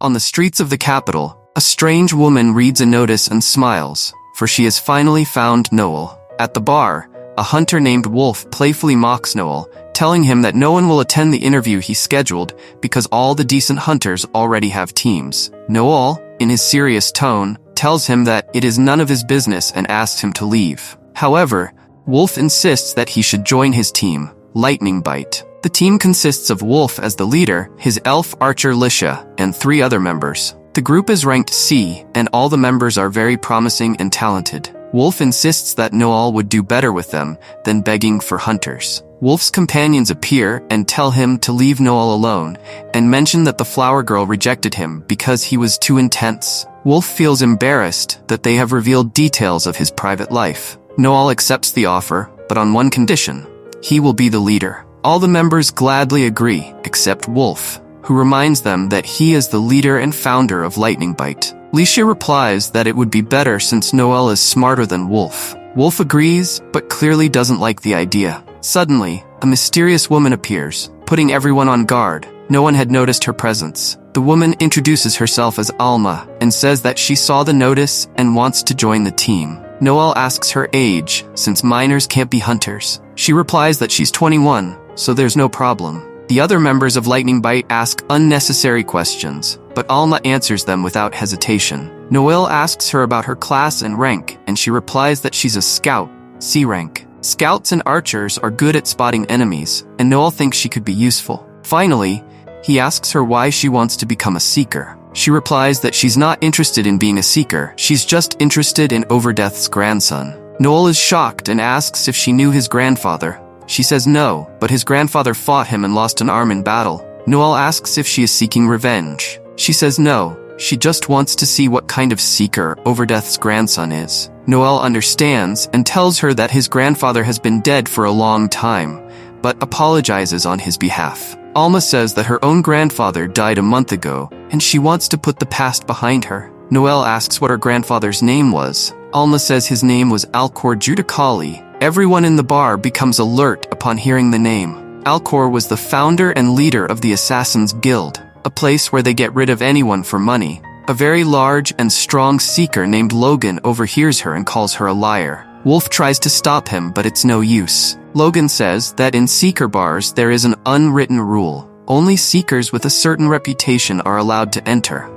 On the streets of the capital, a strange woman reads a notice and smiles, for she has finally found Noel. At the bar, a hunter named Wolf playfully mocks Noel, telling him that no one will attend the interview he scheduled because all the decent hunters already have teams. Noel, in his serious tone, tells him that it is none of his business and asks him to leave. However, Wolf insists that he should join his team, Lightning Bite. The team consists of Wolf as the leader, his elf archer Lisha, and 3 other members. The group is ranked C, and all the members are very promising and talented. Wolf insists that Noel would do better with them than begging for hunters. Wolf's companions appear and tell him to leave Noel alone, and mention that the flower girl rejected him because he was too intense. Wolf feels embarrassed that they have revealed details of his private life. Noel accepts the offer, but on one condition: he will be the leader. All the members gladly agree, except Wolf, who reminds them that he is the leader and founder of Lightning Bite. Lisha replies that it would be better since Noel is smarter than Wolf. Wolf agrees, but clearly doesn't like the idea. Suddenly, a mysterious woman appears, putting everyone on guard. No one had noticed her presence. The woman introduces herself as Alma and says that she saw the notice and wants to join the team. Noel asks her age, since minors can't be hunters. She replies that she's 21, so there's no problem. The other members of Lightning Bite ask unnecessary questions, but Alma answers them without hesitation. Noel asks her about her class and rank, and she replies that she's a scout, C rank. Scouts and archers are good at spotting enemies, and Noel thinks she could be useful. Finally, he asks her why she wants to become a seeker. She replies that she's not interested in being a seeker, she's just interested in Overdeath's grandson. Noel is shocked and asks if she knew his grandfather. She says no, but his grandfather fought him and lost an arm in battle. Noel asks if she is seeking revenge. She says no, she just wants to see what kind of seeker Overdeath's grandson is. Noel understands and tells her that his grandfather has been dead for a long time, but apologizes on his behalf. Alma says that her own grandfather died a month ago, and she wants to put the past behind her. Noel asks what her grandfather's name was. Alma says his name was Alcor Judicali. Everyone in the bar becomes alert upon hearing the name. Alcor was the founder and leader of the Assassin's Guild, a place where they get rid of anyone for money. A very large and strong seeker named Logan overhears her and calls her a liar. Wolf tries to stop him, but it's no use. Logan says that in seeker bars there is an unwritten rule. Only seekers with a certain reputation are allowed to enter,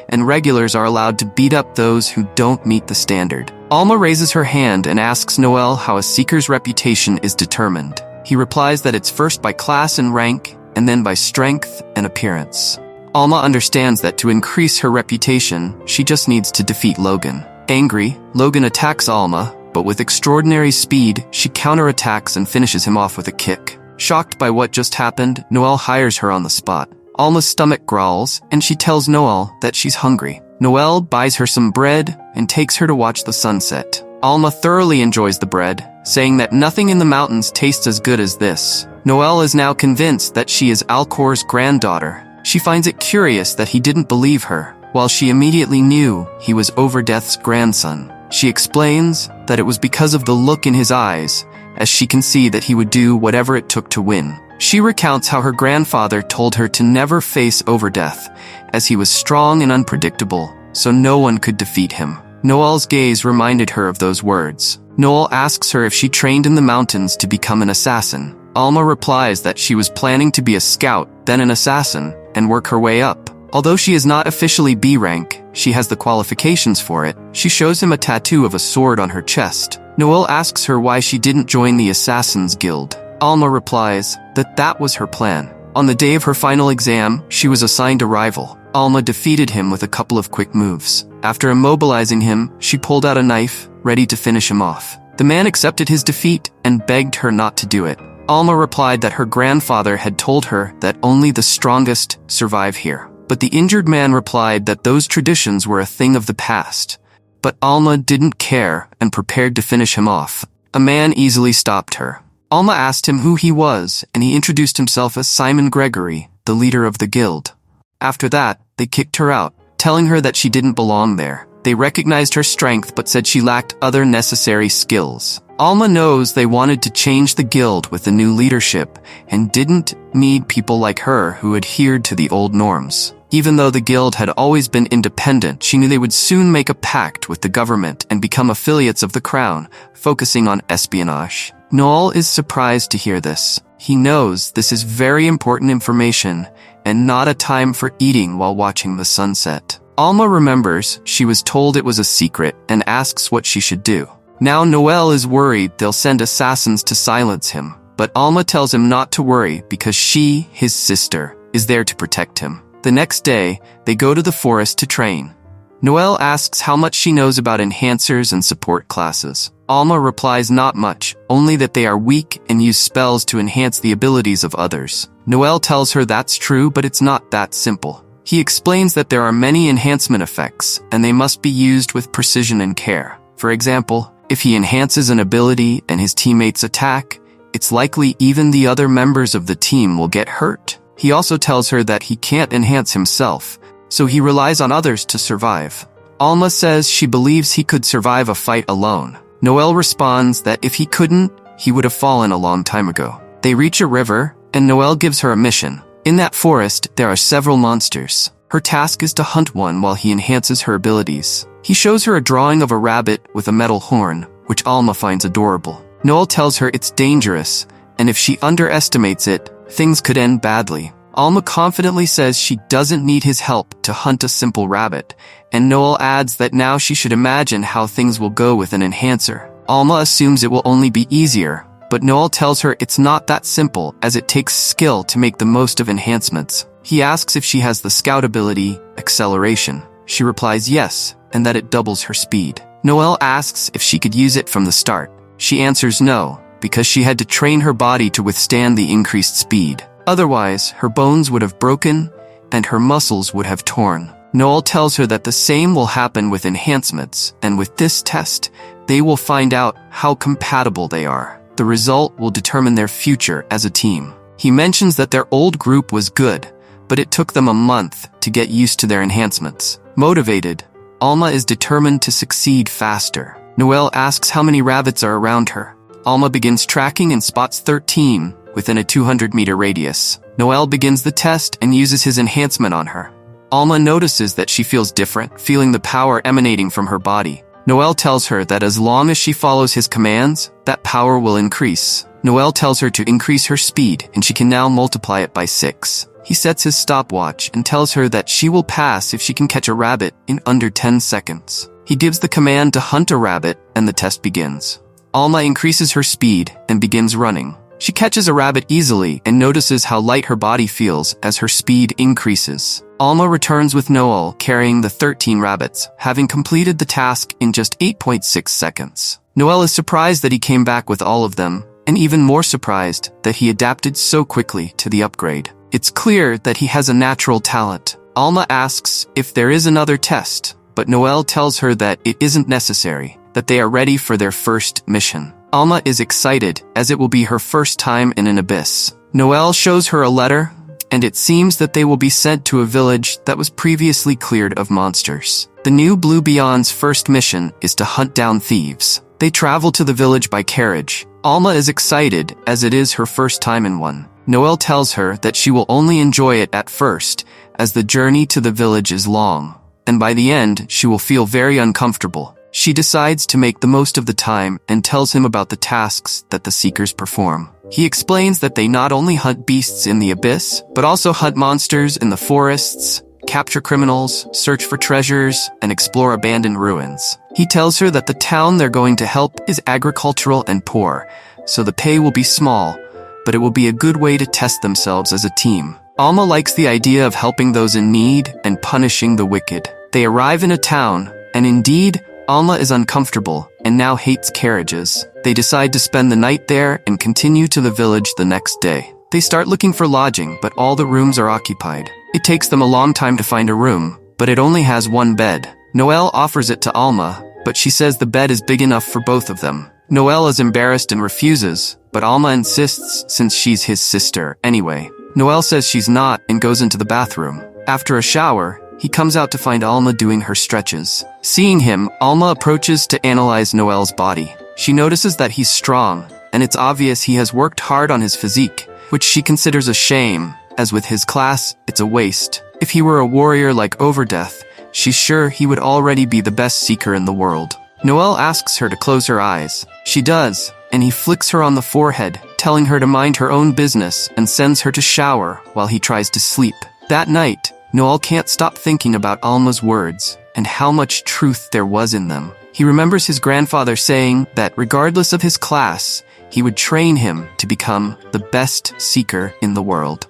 and regulars are allowed to beat up those who don't meet the standard. Alma raises her hand and asks Noel how a seeker's reputation is determined. He replies that it's first by class and rank, and then by strength and appearance. Alma understands that to increase her reputation, she just needs to defeat Logan. Angry, Logan attacks Alma, but with extraordinary speed, she counterattacks and finishes him off with a kick. Shocked by what just happened, Noel hires her on the spot. Alma's stomach growls, and she tells Noel that she's hungry. Noel buys her some bread and takes her to watch the sunset. Alma thoroughly enjoys the bread, saying that nothing in the mountains tastes as good as this. Noel is now convinced that she is Alcor's granddaughter. She finds it curious that he didn't believe her, while she immediately knew he was Overdeath's grandson. She explains that it was because of the look in his eyes, as she can see that he would do whatever it took to win. She recounts how her grandfather told her to never face Overdeath, as he was strong and unpredictable, so no one could defeat him. Noel's gaze reminded her of those words. Noel asks her if she trained in the mountains to become an assassin. Alma replies that she was planning to be a scout, then an assassin, and work her way up. Although she is not officially B rank, she has the qualifications for it. She shows him a tattoo of a sword on her chest. Noel asks her why she didn't join the Assassin's Guild. Alma replies that that was her plan. On the day of her final exam, she was assigned a rival. Alma defeated him with a couple of quick moves. After immobilizing him, she pulled out a knife, ready to finish him off. The man accepted his defeat and begged her not to do it. Alma replied that her grandfather had told her that only the strongest survive here. But the injured man replied that those traditions were a thing of the past. But Alma didn't care and prepared to finish him off. A man easily stopped her. Alma asked him who he was, and he introduced himself as Simon Gregory, the leader of the guild. After that, they kicked her out, telling her that she didn't belong there. They recognized her strength but said she lacked other necessary skills. Alma knows they wanted to change the guild with the new leadership and didn't need people like her who adhered to the old norms. Even though the guild had always been independent, she knew they would soon make a pact with the government and become affiliates of the crown, focusing on espionage. Noel is surprised to hear this. He knows this is very important information and not a time for eating while watching the sunset. Alma remembers she was told it was a secret and asks what she should do. Now Noel is worried they'll send assassins to silence him, but Alma tells him not to worry because she, his sister, is there to protect him. The next day, they go to the forest to train. Noel asks how much she knows about enhancers and support classes. Alma replies not much, only that they are weak and use spells to enhance the abilities of others. Noel tells her that's true, but it's not that simple. He explains that there are many enhancement effects, and they must be used with precision and care. For example, if he enhances an ability and his teammates attack, it's likely even the other members of the team will get hurt. He also tells her that he can't enhance himself, so he relies on others to survive. Alma says she believes he could survive a fight alone. Noel responds that if he couldn't, he would have fallen a long time ago. They reach a river, and Noel gives her a mission. In that forest, there are several monsters. Her task is to hunt one while he enhances her abilities. He shows her a drawing of a rabbit with a metal horn, which Alma finds adorable. Noel tells her it's dangerous, and if she underestimates it, things could end badly. Alma confidently says she doesn't need his help to hunt a simple rabbit, and Noel adds that now she should imagine how things will go with an enhancer. Alma assumes it will only be easier, but Noel tells her it's not that simple as it takes skill to make the most of enhancements. He asks if she has the scout ability, acceleration. She replies yes, and that it doubles her speed. Noel asks if she could use it from the start. She answers no, because she had to train her body to withstand the increased speed. Otherwise, her bones would have broken, and her muscles would have torn. Noel tells her that the same will happen with enhancements, and with this test, they will find out how compatible they are. The result will determine their future as a team. He mentions that their old group was good, but it took them a month to get used to their enhancements. Motivated, Alma is determined to succeed faster. Noel asks how many rabbits are around her. Alma begins tracking and spots 13 within a 200-meter radius. Noel begins the test and uses his enhancement on her. Alma notices that she feels different, feeling the power emanating from her body. Noel tells her that as long as she follows his commands, that power will increase. Noel tells her to increase her speed, and she can now multiply it by 6. He sets his stopwatch and tells her that she will pass if she can catch a rabbit in under 10 seconds. He gives the command to hunt a rabbit, and the test begins. Alma increases her speed and begins running. She catches a rabbit easily and notices how light her body feels as her speed increases. Alma returns with Noel carrying the 13 rabbits, having completed the task in just 8.6 seconds. Noel is surprised that he came back with all of them, and even more surprised that he adapted so quickly to the upgrade. It's clear that he has a natural talent. Alma asks if there is another test, but Noel tells her that it isn't necessary, that they are ready for their first mission. Alma is excited, as it will be her first time in an abyss. Noel shows her a letter, and it seems that they will be sent to a village that was previously cleared of monsters. The new Blue Beyond's first mission is to hunt down thieves. They travel to the village by carriage. Alma is excited, as it is her first time in one. Noel tells her that she will only enjoy it at first, as the journey to the village is long, and by the end, she will feel very uncomfortable. She decides to make the most of the time and tells him about the tasks that the Seekers perform. He explains that they not only hunt beasts in the abyss, but also hunt monsters in the forests, capture criminals, search for treasures, and explore abandoned ruins. He tells her that the town they're going to help is agricultural and poor, so the pay will be small, but it will be a good way to test themselves as a team. Alma likes the idea of helping those in need and punishing the wicked. They arrive in a town, and indeed, Alma is uncomfortable and now hates carriages. They decide to spend the night there and continue to the village the next day. They start looking for lodging, but all the rooms are occupied. It takes them a long time to find a room, but it only has one bed. Noel offers it to Alma, but she says the bed is big enough for both of them. Noel is embarrassed and refuses, but Alma insists since she's his sister anyway. Noel says she's not and goes into the bathroom. After a shower, he comes out to find Alma doing her stretches. Seeing him, Alma approaches to analyze Noel's body. She notices that he's strong, and it's obvious he has worked hard on his physique, which she considers a shame. As with his class, it's a waste. If he were a warrior like Overdeath, she's sure he would already be the best seeker in the world. Noelle asks her to close her eyes. She does, and he flicks her on the forehead, telling her to mind her own business and sends her to shower while he tries to sleep. That night, Noelle can't stop thinking about Alma's words and how much truth there was in them. He remembers his grandfather saying that regardless of his class, he would train him to become the best seeker in the world.